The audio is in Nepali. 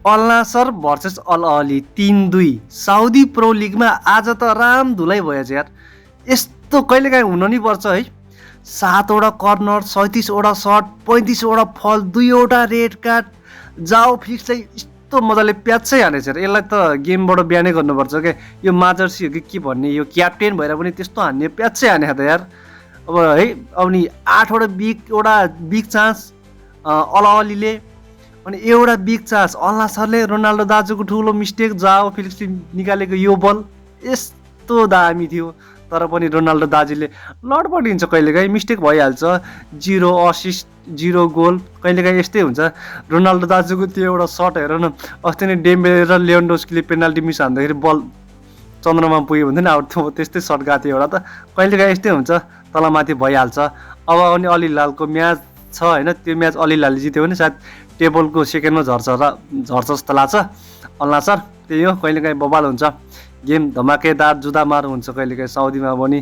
All Nassr versus Al Ahli 3-2 Saudi Pro लिगमा आज त रामधुलै भएछ यार। यस्तो कहिलेकाहीँ हुन नि पर्छ है। 7वटा कर्नर, 37वटा सर्ट, 35वटा फल, 2वटा रेड कार्ड, जाओ फिक्सलाई यस्तो मजाले प्याचै हानेछ यार। यसलाई त गेमबाट बिहानै गर्नुपर्छ क्या। यो माजर्सी हो कि के भन्ने, यो क्याप्टेन भएर पनि त्यस्तो हान्ने प्याचै हाने त यार। अब है अब नि 8वटा बिग चान्स अल अहलीले, अनि एउटा बिग चान्स अल नासरले। रोनाल्डो दाजुको ठुलो मिस्टेक, जाओ फिलिक्सले निकालेको यो बल यस्तो दामी थियो। तर पनि रोनाल्डो दाजुले लडपडिन्छ, कहिलेकाहीँ मिस्टेक भइहाल्छ। 0 असिस्ट 0 गोल, कहिलेकाहीँ यस्तै हुन्छ। रोनाल्डो दाजुको त्यो एउटा सर्ट हेर न, अस्ति नै डेम्बेले र लेभेन्डोस्कीले पेनाल्टी मिस हान्दाखेरि बल चन्द्रमा पुग्यो भन्थ्यो नि, अब त्यस्तै सर्ट गएको थियो एउटा त। कहिलेकाहीँ यस्तै हुन्छ, तलमाथि भइहाल्छ। अब अनि अल हिलालको म्याच छ होइन, त्यो म्याच अल हिलालले जित्यो भने सायद टेबलको सेकेन्डमा झर्छ जस्तो लाग्छ। अल नासर त्यही हो, कहिलेकाहीँ बवाल हुन्छ गेम, धमाकेदार जुदामार हुन्छ कहिलेकाहीँ साउदीमा पनि।